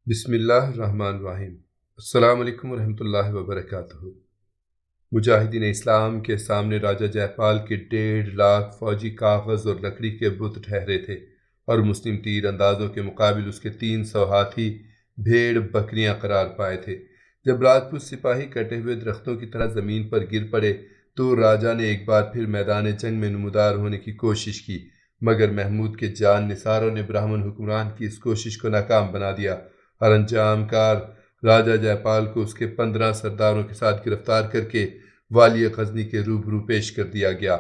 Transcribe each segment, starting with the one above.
بسم اللہ الرحمن الرحیم۔ السلام علیکم ورحمۃ اللہ وبرکاتہ۔ مجاہدین اسلام کے سامنے راجہ جے پال کے 1.5 لاکھ فوجی کاغذ اور لکڑی کے بت ٹھہرے تھے اور مسلم تیر اندازوں کے مقابل اس کے 300 ہاتھی بھیڑ بکریاں قرار پائے تھے۔ جب راجپوت سپاہی کٹے ہوئے درختوں کی طرح زمین پر گر پڑے تو راجہ نے ایک بار پھر میدان جنگ میں نمودار ہونے کی کوشش کی، مگر محمود کے جان نثاروں نے برہمن حکمران کی اس کوشش کو ناکام بنا دیا اور انجام کار راجہ جے پال کو اس کے 15 سرداروں کے ساتھ گرفتار کر کے والی غزنی کے روبرو پیش کر دیا گیا۔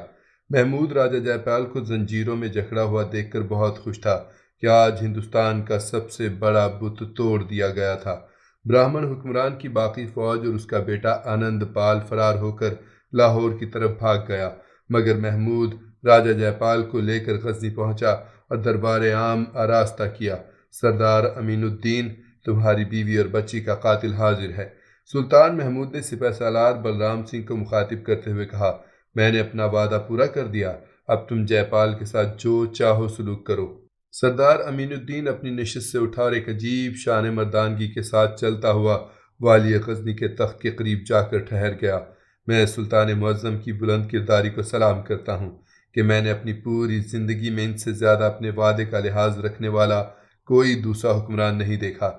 محمود راجہ جے پال کو زنجیروں میں جکڑا ہوا دیکھ کر بہت خوش تھا کہ آج ہندوستان کا سب سے بڑا بت توڑ دیا گیا تھا۔ برہمن حکمران کی باقی فوج اور اس کا بیٹا آنند پال فرار ہو کر لاہور کی طرف بھاگ گیا، مگر محمود راجہ جے پال کو لے کر غزنی پہنچا اور دربار عام آراستہ کیا۔ سردار امین الدین، تمہاری بیوی اور بچی کا قاتل حاضر ہے۔ سلطان محمود نے سپہ سالار بلرام سنگھ کو مخاطب کرتے ہوئے کہا، میں نے اپنا وعدہ پورا کر دیا، اب تم جے پال کے ساتھ جو چاہو سلوک کرو۔ سردار امین الدین اپنی نشست سے اٹھا اور ایک عجیب شان مردانگی کے ساتھ چلتا ہوا والی غزنی کے تخت کے قریب جا کر ٹھہر گیا۔ میں سلطان معظم کی بلند کرداری کو سلام کرتا ہوں کہ میں نے اپنی پوری زندگی میں ان سے زیادہ اپنے وعدے کا لحاظ رکھنے والا کوئی دوسرا حکمران نہیں دیکھا۔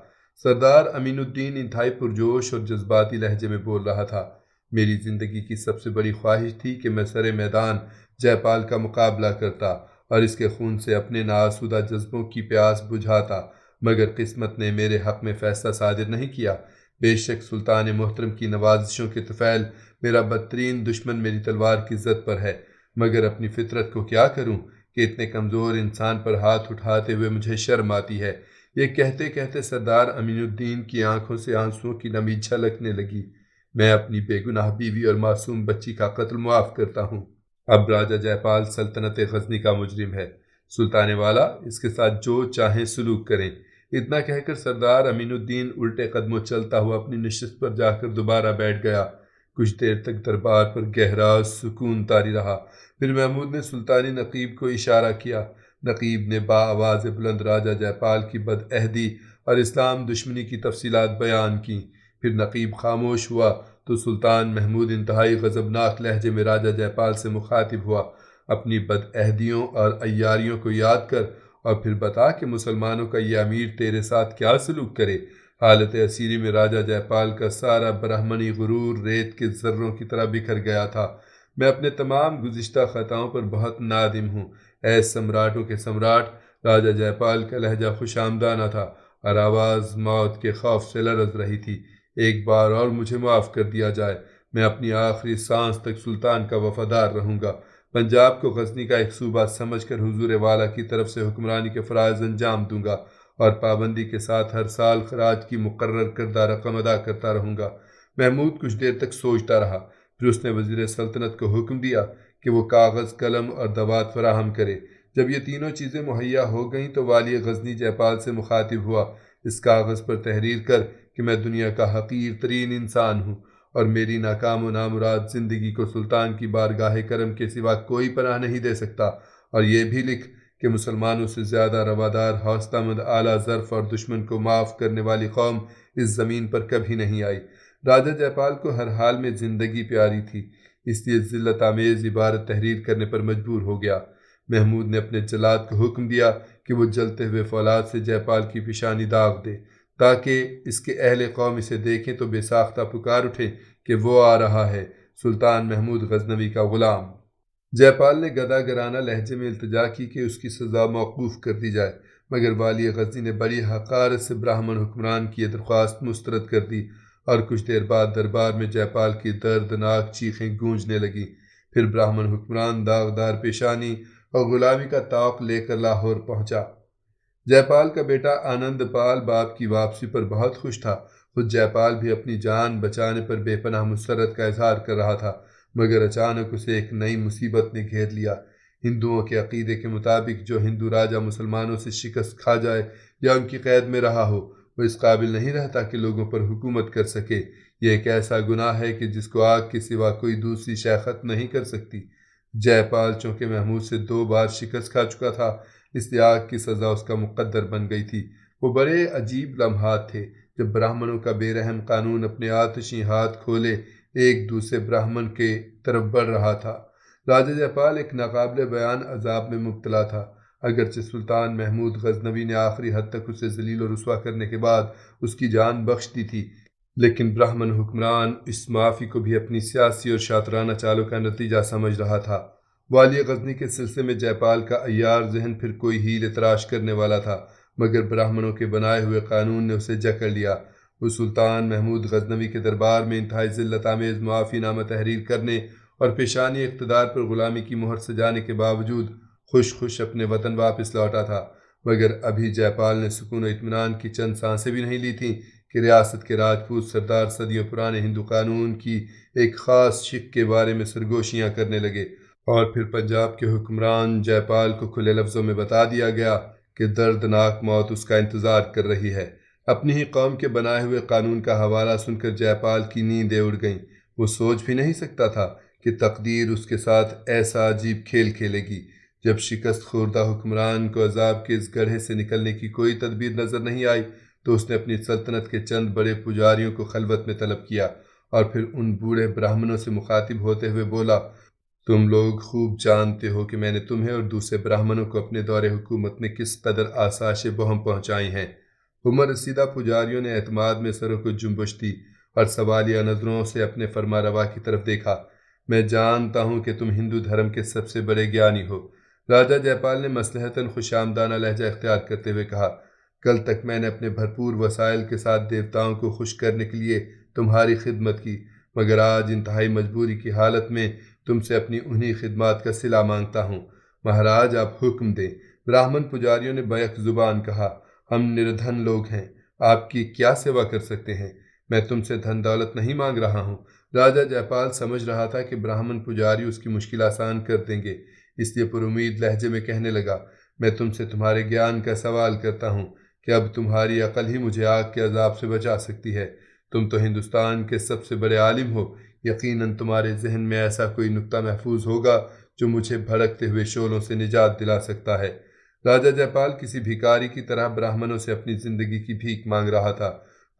سردار امین الدین انتہائی پرجوش اور جذباتی لہجے میں بول رہا تھا، میری زندگی کی سب سے بڑی خواہش تھی کہ میں سرِ میدان جے پال کا مقابلہ کرتا اور اس کے خون سے اپنے ناآسودہ جذبوں کی پیاس بجھاتا، مگر قسمت نے میرے حق میں فیصلہ صادر نہیں کیا۔ بے شک سلطان محترم کی نوازشوں کے طفیل میرا بدترین دشمن میری تلوار کی زد پر ہے، مگر اپنی فطرت کو کیا کروں کہ اتنے کمزور انسان پر ہاتھ اٹھاتے ہوئے مجھے شرم آتی ہے۔ یہ کہتے کہتے سردار امین الدین کی آنکھوں سے آنسوؤں کی نمی چھلکنے لگی۔ میں اپنی بے گناہ بیوی اور معصوم بچی کا قتل معاف کرتا ہوں۔ اب راجہ جے پال سلطنت غزنی کا مجرم ہے۔ سلطان والا اس کے ساتھ جو چاہیں سلوک کریں۔ اتنا کہہ کر سردار امین الدین الٹے قدموں چلتا ہوا اپنی نشست پر جا کر دوبارہ بیٹھ گیا۔ کچھ دیر تک دربار پر گہرا سکون طاری رہا۔ پھر محمود نے سلطانی نقیب کو اشارہ کیا۔ نقیب نے بآواز بلند راجہ جے پال کی بدعہدی اور اسلام دشمنی کی تفصیلات بیان کیں۔ پھر نقیب خاموش ہوا تو سلطان محمود انتہائی غضبناک لہجے میں راجہ جے پال سے مخاطب ہوا، اپنی بدعہدیوں اور عیاریوں کو یاد کر اور پھر بتا کہ مسلمانوں کا یہ امیر تیرے ساتھ کیا سلوک کرے۔ حالت اسیری میں راجہ جے پال کا سارا برہمنی غرور ریت کے ذروں کی طرح بکھر گیا تھا۔ میں اپنے تمام گزشتہ خطاؤں پر بہت نادم ہوں، اے سمراٹوں کے سمراٹ۔ راجہ جے پال کا لہجہ خوش آمدانہ تھا اور آواز موت کے خوف سے لرز رہی تھی۔ ایک بار اور مجھے معاف کر دیا جائے، میں اپنی آخری سانس تک سلطان کا وفادار رہوں گا۔ پنجاب کو غزنی کا ایک صوبہ سمجھ کر حضور والا کی طرف سے حکمرانی کے فرائض انجام دوں گا اور پابندی کے ساتھ ہر سال خراج کی مقرر کردہ رقم ادا کرتا رہوں گا۔ محمود کچھ دیر تک سوچتا رہا، پھر اس نے وزیر سلطنت کو حکم دیا کہ وہ کاغذ، قلم اور دوات فراہم کرے۔ جب یہ تینوں چیزیں مہیا ہو گئیں تو والی غزنی جے پال سے مخاطب ہوا، اس کاغذ پر تحریر کر کہ میں دنیا کا حقیر ترین انسان ہوں اور میری ناکام و نامراد زندگی کو سلطان کی بارگاہ کرم کے سوا کوئی پناہ نہیں دے سکتا، اور یہ بھی لکھ کہ مسلمانوں سے زیادہ روادار، حوصلہ مند، اعلیٰ ظرف اور دشمن کو معاف کرنے والی قوم اس زمین پر کبھی نہیں آئی۔ راجہ جے پال کو ہر حال میں زندگی پیاری تھی، اس لیے ذلت آمیز عبارت تحریر کرنے پر مجبور ہو گیا۔ محمود نے اپنے جلاد کو حکم دیا کہ وہ جلتے ہوئے فولاد سے جے پال کی پیشانی داغ دے تاکہ اس کے اہل قوم اسے دیکھیں تو بے ساختہ پکار اٹھیں کہ وہ آ رہا ہے، سلطان محمود غزنوی کا غلام۔ جے پال نے گدا گرانہ لہجے میں التجا کی کہ اس کی سزا موقوف کر دی جائے، مگر والی غزنی نے بڑی حقارت سے برہمن حکمران کی یہ درخواست مسترد کر دی اور کچھ دیر بعد دربار میں جے پال کی دردناک چیخیں گونجنے لگیں۔ پھر برہمن حکمران داغدار پیشانی اور غلامی کا طوق لے کر لاہور پہنچا۔ جے پال کا بیٹا آنند پال باپ کی واپسی پر بہت خوش تھا۔ خود جے پال بھی اپنی جان بچانے پر بے پناہ مسرت کا اظہار کر رہا تھا، مگر اچانک اسے ایک نئی مصیبت نے گھیر لیا۔ ہندوؤں کے عقیدے کے مطابق جو ہندو راجہ مسلمانوں سے شکست کھا جائے یا ان کی قید میں رہا ہو، وہ اس قابل نہیں رہتا کہ لوگوں پر حکومت کر سکے۔ یہ ایک ایسا گناہ ہے کہ جس کو آگ کے سوا کوئی دوسری شے ختم نہیں کر سکتی۔ جے پال چونکہ محمود سے 2 بار شکست کھا چکا تھا، اس لیے آگ کی سزا اس کا مقدر بن گئی تھی۔ وہ بڑے عجیب لمحات تھے جب برہمنوں کا بے رحم قانون اپنے آتشی ہاتھ کھولے ایک دوسرے برہمن کے طرف بڑھ رہا تھا۔ راجہ جے پال ایک ناقابل بیان عذاب میں مبتلا تھا۔ اگرچہ سلطان محمود غزنوی نے آخری حد تک اسے ذلیل و رسوا کرنے کے بعد اس کی جان بخش دی تھی، لیکن برہمن حکمران اس معافی کو بھی اپنی سیاسی اور شاطرانہ چالوں کا نتیجہ سمجھ رہا تھا۔ والی غزنی کے سلسلے میں جے پال کا عیار ذہن پھر کوئی ہیل تراش کرنے والا تھا، مگر برہمنوں کے بنائے ہوئے قانون نے اسے جکڑ لیا۔ وہ سلطان محمود غزنوی کے دربار میں انتہائی ذلت آمیز معافی نامہ تحریر کرنے اور پیشانی اقتدار پر غلامی کی مہر سجانے کے باوجود خوش اپنے وطن واپس لوٹا تھا، مگر ابھی جے پال نے سکون و اطمینان کی چند سانسیں بھی نہیں لی تھیں کہ ریاست کے راجپوت سردار صدیوں پرانے ہندو قانون کی ایک خاص شق کے بارے میں سرگوشیاں کرنے لگے، اور پھر پنجاب کے حکمران جے پال کو کھلے لفظوں میں بتا دیا گیا کہ دردناک موت اس کا انتظار کر رہی ہے۔ اپنی ہی قوم کے بنائے ہوئے قانون کا حوالہ سن کر جے پال کی نیندیں اڑ گئیں۔ وہ سوچ بھی نہیں سکتا تھا کہ تقدیر اس کے ساتھ ایسا عجیب کھیل کھیلے گی۔ جب شکست خوردہ حکمران کو عذاب کے اس گڑھے سے نکلنے کی کوئی تدبیر نظر نہیں آئی تو اس نے اپنی سلطنت کے چند بڑے پجاریوں کو خلوت میں طلب کیا اور پھر ان بوڑھے برہمنوں سے مخاطب ہوتے ہوئے بولا، تم لوگ خوب جانتے ہو کہ میں نے تمہیں اور دوسرے برہمنوں کو اپنے دور حکومت میں کس قدر آسائش بہم پہنچائی ہیں۔ عمر رسیدہ پجاریوں نے اعتماد میں سروں کو جنبش دی اور سوالیہ نظروں سے اپنے فرما روا کی طرف دیکھا۔ میں جانتا ہوں کہ تم ہندو دھرم کے سب سے بڑے گیانی ہو، راجہ جے پال نے مصلحتاً خوش آمدانہ لہجہ اختیار کرتے ہوئے کہا۔ کل تک میں نے اپنے بھرپور وسائل کے ساتھ دیوتاؤں کو خوش کرنے کے لیے تمہاری خدمت کی، مگر آج انتہائی مجبوری کی حالت میں تم سے اپنی انہی خدمات کا صلہ مانگتا ہوں۔ مہاراج آپ حکم دیں۔ براہمن پجاریوں نے بیک زبان کہا، ہم نردھن لوگ ہیں، آپ کی کیا سیوا کر سکتے ہیں؟ میں تم سے دھن دولت نہیں مانگ رہا ہوں۔ راجہ جے پال سمجھ رہا تھا کہ براہمن پجاری اس کی مشکل آسان کر دیں گے، اس لیے پر امید لہجے میں کہنے لگا، میں تم سے تمہارے گیان کا سوال کرتا ہوں کہ اب تمہاری عقل ہی مجھے آگ کے عذاب سے بچا سکتی ہے۔ تم تو ہندوستان کے سب سے بڑے عالم ہو، یقیناً تمہارے ذہن میں ایسا کوئی نکتہ محفوظ ہوگا جو مجھے بھڑکتے ہوئے شعلوں سے نجات دلا سکتا ہے۔ راجہ جے پال کسی بھیکاری کی طرح براہمنوں سے اپنی زندگی کی بھیک مانگ رہا تھا۔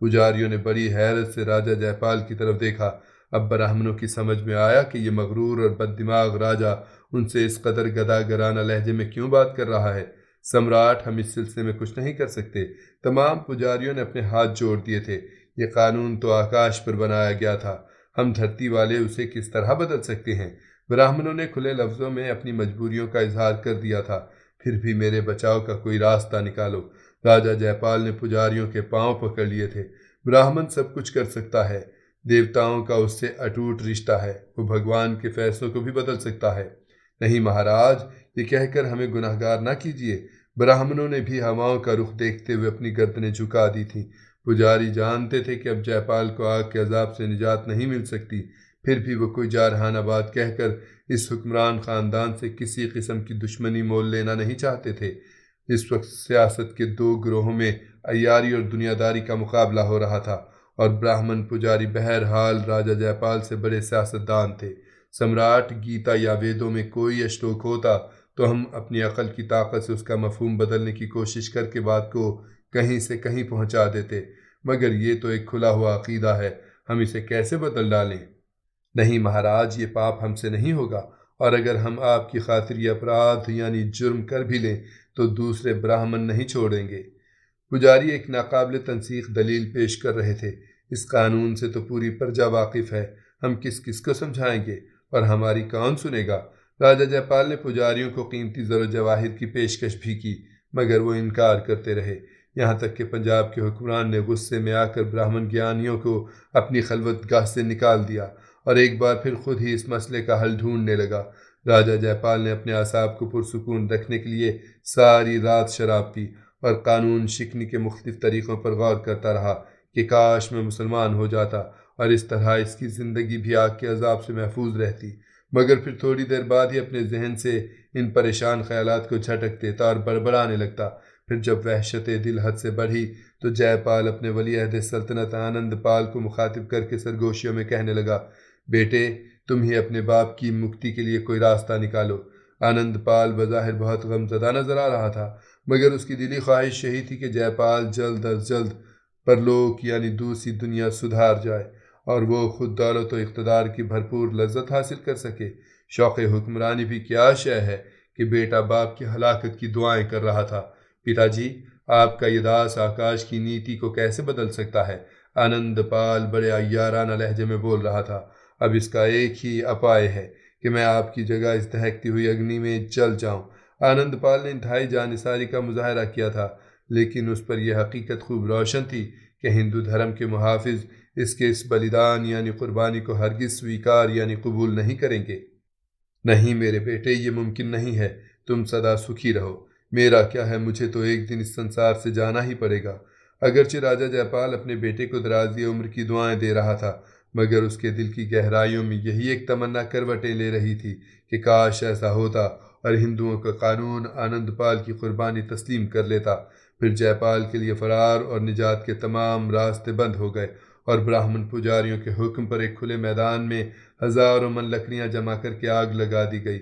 پجاریوں نے بڑی حیرت سے راجہ جے پال کی طرف دیکھا۔ اب براہمنوں کی سمجھ میں آیا کہ یہ مغرور اور بد دماغ راجہ ان سے اس قدر گدھا گرانہ لہجے میں کیوں بات کر رہا ہے۔ سمراٹ، ہم اس سلسلے میں کچھ نہیں کر سکتے۔ تمام پجاریوں نے اپنے ہاتھ جوڑ دیے تھے۔ یہ قانون تو آکاش پر بنایا گیا تھا، ہم دھرتی والے اسے کس طرح بدل سکتے ہیں؟ براہمنوں نے کھلے لفظوں میں اپنی مجبوریوں کا اظہار کر دیا تھا۔ پھر بھی میرے بچاؤ کا کوئی راستہ نکالو۔ راجہ جے پال نے پجاریوں کے پاؤں پکڑ لیے تھے۔ براہمن سب کچھ کر سکتا ہے، دیوتاؤں کا اس سے اٹوٹ رشتہ ہے، وہ بھگوان کے فیصلوں کو بھی بدل سکتا ہے۔ نہیں مہاراج، یہ کہہ کر ہمیں گناہگار نہ کیجیے۔ براہمنوں نے بھی ہواؤں کا رخ دیکھتے ہوئے اپنی گردنیں جھکا دی تھیں۔ پجاری جانتے تھے کہ اب جے پال کو آگ کے عذاب سے نجات نہیں مل سکتی، پھر بھی وہ کوئی جارحانہ بات کہہ کر اس حکمران خاندان سے کسی قسم کی دشمنی مول لینا نہیں چاہتے تھے۔ اس وقت سیاست کے دو گروہوں میں عیاری اور دنیا داری کا مقابلہ ہو رہا تھا، اور براہمن پجاری بہرحال راجہ جے پال سے بڑے سیاستدان تھے۔ سمراٹ، گیتا یا ویدوں میں کوئی اشلوک ہوتا تو ہم اپنی عقل کی طاقت سے اس کا مفہوم بدلنے کی کوشش کر کے بات کو کہیں سے کہیں پہنچا دیتے، مگر یہ تو ایک کھلا ہوا عقیدہ ہے، ہم اسے کیسے بدل ڈالیں؟ نہیں مہاراج، یہ پاپ ہم سے نہیں ہوگا، اور اگر ہم آپ کی خاطر یہ اپرادھ یعنی جرم کر بھی لیں تو دوسرے براہمن نہیں چھوڑیں گے۔ پجاری ایک ناقابل تنسیق دلیل پیش کر رہے تھے، اس قانون سے تو پوری پرجا واقف ہے، ہم کس کس کو سمجھائیں گے اور ہماری کون سنے گا؟ راجہ جے پال نے پجاریوں کو قیمتی زر و جواہر کی پیشکش بھی کی، مگر وہ انکار کرتے رہے، یہاں تک کہ پنجاب کے حکمران نے غصے میں آ کر براہمن گیانیوں کو اپنی خلوت گاہ سے نکال دیا اور ایک بار پھر خود ہی اس مسئلے کا حل ڈھونڈنے لگا۔ راجہ جے پال نے اپنے اعصاب کو پرسکون رکھنے کے لیے ساری رات شراب پی اور قانون شکنی کے مختلف طریقوں پر غور کرتا رہا کہ کاش میں مسلمان ہو جاتا اور اس طرح اس کی زندگی بھی آگ کے عذاب سے محفوظ رہتی، مگر پھر تھوڑی دیر بعد ہی اپنے ذہن سے ان پریشان خیالات کو جھٹک دیتا اور بڑبڑانے لگتا۔ پھر جب وحشت دل حد سے بڑھی تو جے پال اپنے ولی عہد سلطنت آنند پال کو مخاطب کر کے سرگوشیوں میں کہنے لگا، بیٹے، تم ہی اپنے باپ کی مکتی کے لیے کوئی راستہ نکالو۔ آنند پال بظاہر بہت غم زدہ نظر آ رہا تھا، مگر اس کی دلی خواہش یہی تھی کہ جے پال جلد از جلد پرلوک یعنی دوسری دنیا سدھار جائے اور وہ خود دولت و اقتدار کی بھرپور لذت حاصل کر سکے۔ شوق حکمرانی بھی کیا شے ہے کہ بیٹا باپ کی ہلاکت کی دعائیں کر رہا تھا۔ پتا جی، آپ کا یہ داس آکاش کی نیتی کو کیسے بدل سکتا ہے؟ آنند پال بڑے عیارانہ لہجے میں بول رہا تھا۔ اب اس کا ایک ہی اپائے ہے کہ میں آپ کی جگہ اس دہکتی ہوئی اگنی میں جل جاؤں۔ آنند پال نے انتہائی جانثاری کا مظاہرہ کیا تھا، لیکن اس پر یہ حقیقت خوب روشن تھی کہ ہندو دھرم کے محافظ اس کے اس بلیدان یعنی قربانی کو ہرگز سویکار یعنی قبول نہیں کریں گے۔ نہیں میرے بیٹے، یہ ممکن نہیں ہے۔ تم سدا سکھی رہو۔ میرا کیا ہے، مجھے تو ایک دن اس سنسار سے جانا ہی پڑے گا۔ اگرچہ راجہ جے پال اپنے بیٹے کو درازی عمر کی دعائیں دے رہا تھا، مگر اس کے دل کی گہرائیوں میں یہی ایک تمنا کروٹیں لے رہی تھی کہ کاش ایسا ہوتا اور ہندوؤں کا قانون آنند پال کی قربانی تسلیم کر لیتا۔ پھر جے پال کے لیے فرار اور نجات کے تمام راستے بند ہو گئے اور براہمن پجاریوں کے حکم پر ایک کھلے میدان میں ہزاروں من لکڑیاں جمع کر کے آگ لگا دی گئی۔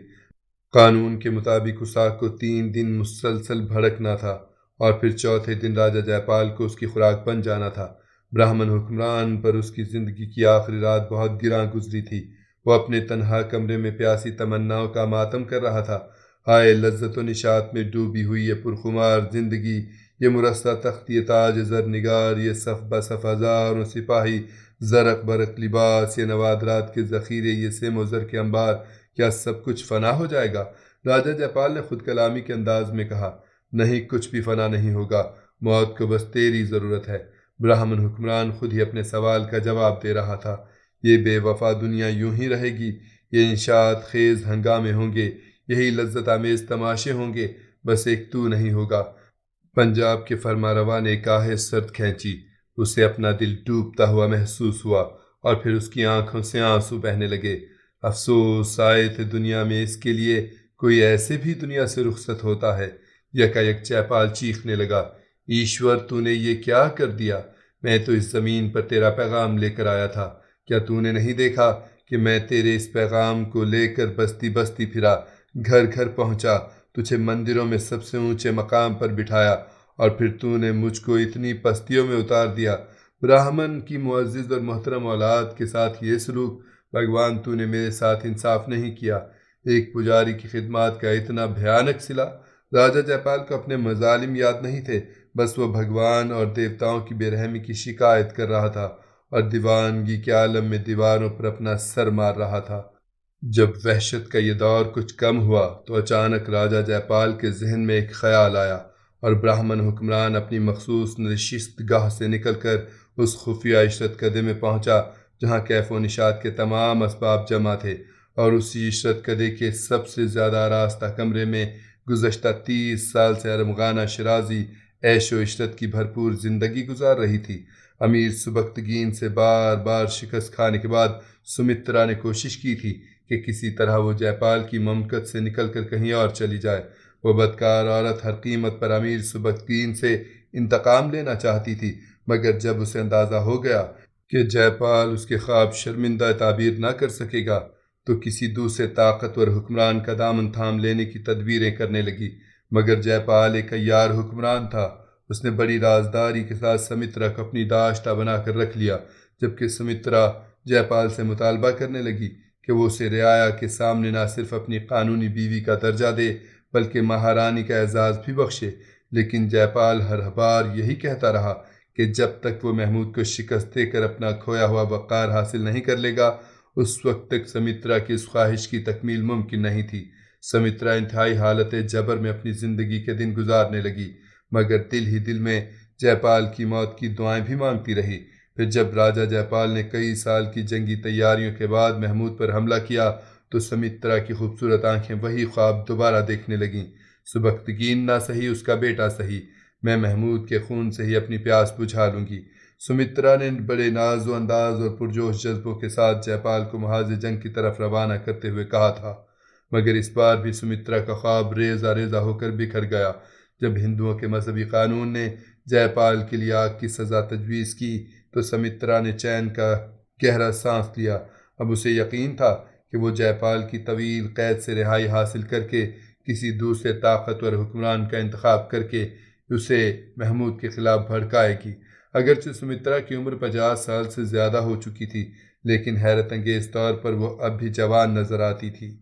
قانون کے مطابق اس آگ کو 3 دن مسلسل بھڑکنا تھا اور پھر چوتھے دن راجہ جے پال کو اس کی خوراک بن جانا تھا۔ براہمن حکمران پر اس کی زندگی کی آخری رات بہت گراں گزری تھی۔ وہ اپنے تنہا کمرے میں پیاسی تمناؤں کا ماتم کر رہا تھا۔ ہائے لذت و نشاط میں ڈوبی ہوئی یہ پرخمار زندگی، یہ مرصع تخت، یہ تاج زر نگار، یہ صف بصف ہزاروں سپاہی، زرق برق لباس، یہ نوادرات کے ذخیرے، یہ سیم و زر کے انبار، کیا سب کچھ فنا ہو جائے گا؟ راجہ جے پال نے خود کلامی کے انداز میں کہا۔ نہیں، کچھ بھی فنا نہیں ہوگا، موت کو بس تیری ضرورت ہے۔ براہمن حکمران خود ہی اپنے سوال کا جواب دے رہا تھا۔ یہ بے وفا دنیا یوں ہی رہے گی، یہ انشاءات خیز ہنگامے ہوں گے، یہی لذت آمیز تماشے ہوں گے، بس ایک تو نہیں ہوگا۔ پنجاب کے فرمانروا نے ایک آہ سرد کھینچی۔ اسے اپنا دل ڈوبتا ہوا محسوس ہوا اور پھر اس کی آنکھوں سے آنسو بہنے لگے۔ افسوس، آئے تھے دنیا میں اس کے لیے، کوئی ایسے بھی دنیا سے رخصت ہوتا ہے؟ یکایک جے پال چیخنے لگا۔ ایشور، تو نے یہ کیا کر دیا؟ میں تو اس زمین پر تیرا پیغام لے کر آیا تھا۔ کیا تو نے نہیں دیکھا کہ میں تیرے اس پیغام کو لے کر بستی بستی پھرا، گھر گھر پہنچا، تجھے مندروں میں سب سے اونچے مقام پر بٹھایا اور پھر تو نے مجھ کو اتنی پستیوں میں اتار دیا؟ براہمن کی معزز اور محترم اولاد کے ساتھ یہ سلوک، بھگوان تو نے میرے ساتھ انصاف نہیں کیا۔ ایک پجاری کی خدمات کا اتنا بھیانک صلہ! راجہ جے پال کو اپنے مظالم یاد نہیں تھے، بس وہ بھگوان اور دیوتاؤں کی بے رحمی کی شکایت کر رہا تھا اور دیوانگی کے عالم میں دیواروں پر اپنا سر مار رہا تھا۔ جب وحشت کا یہ دور کچھ کم ہوا تو اچانک راجہ جے پال کے ذہن میں ایک خیال آیا اور براہمن حکمران اپنی مخصوص نشست گاہ سے نکل کر اس خفیہ عشرت کدے میں پہنچا جہاں کیف و نشاط کے تمام اسباب جمع تھے، اور اسی عشرت کدے کے سب سے زیادہ آراستہ کمرے میں گزشتہ 30 سال سے ارمغانہ شرازی عیش و عشرت کی بھرپور زندگی گزار رہی تھی۔ امیر سبکتگین سے بار بار شکست کھانے کے بعد سمترا نے کوشش کی تھی کہ کسی طرح وہ جے پال کی مملکت سے نکل کر کہیں اور چلی جائے۔ وہ بدکار عورت ہر قیمت پر امیر سبکتگین سے انتقام لینا چاہتی تھی، مگر جب اسے اندازہ ہو گیا کہ جے پال اس کے خواب شرمندہ تعبیر نہ کر سکے گا تو کسی دوسرے طاقتور حکمران کا دامن تھام لینے کی تدبیریں کرنے لگی۔ مگر جے پال ایک عیار حکمران تھا۔ اس نے بڑی رازداری کے ساتھ سمترا کو اپنی داشتہ بنا کر رکھ لیا، جبکہ سمترا جے پال سے مطالبہ کرنے لگی کہ وہ اسے رعایا کے سامنے نہ صرف اپنی قانونی بیوی کا درجہ دے بلکہ مہارانی کا اعزاز بھی بخشے۔ لیکن جے پال ہر بار یہی کہتا رہا کہ جب تک وہ محمود کو شکست دے کر اپنا کھویا ہوا وقار حاصل نہیں کر لے گا، اس وقت تک سمترا کی اس خواہش کی تکمیل ممکن نہیں تھی۔ سمترا انتہائی حالت جبر میں اپنی زندگی کے دن گزارنے لگی، مگر دل ہی دل میں جے پال کی موت کی دعائیں بھی مانگتی رہی۔ پھر جب راجہ جے پال نے کئی سال کی جنگی تیاریوں کے بعد محمود پر حملہ کیا تو سمترا کی خوبصورت آنکھیں وہی خواب دوبارہ دیکھنے لگیں۔ سبکتگین نہ سہی، اس کا بیٹا سہی، میں محمود کے خون سے ہی اپنی پیاس بجھا لوں گی۔ سمترا نے بڑے ناز و انداز اور پرجوش جذبوں کے ساتھ جے پال کو محاذ جنگ کی طرف روانہ کرتے ہوئے کہا تھا، مگر اس بار بھی سمترا کا خواب ریزہ ریزہ ہو کر بکھر گیا۔ جب ہندوؤں کے مذہبی قانون نے جے پال کے لیے آگ کی سزا تجویز کی تو سمترا نے چین کا گہرا سانس لیا۔ اب اسے یقین تھا کہ وہ جے پال کی طویل قید سے رہائی حاصل کر کے کسی دوسرے طاقتور حکمران کا انتخاب کر کے اسے محمود کے خلاف بھڑکائے گی۔ اگرچہ سمترا کی عمر 50 سال سے زیادہ ہو چکی تھی، لیکن حیرت انگیز طور پر وہ اب بھی جوان نظر آتی تھی۔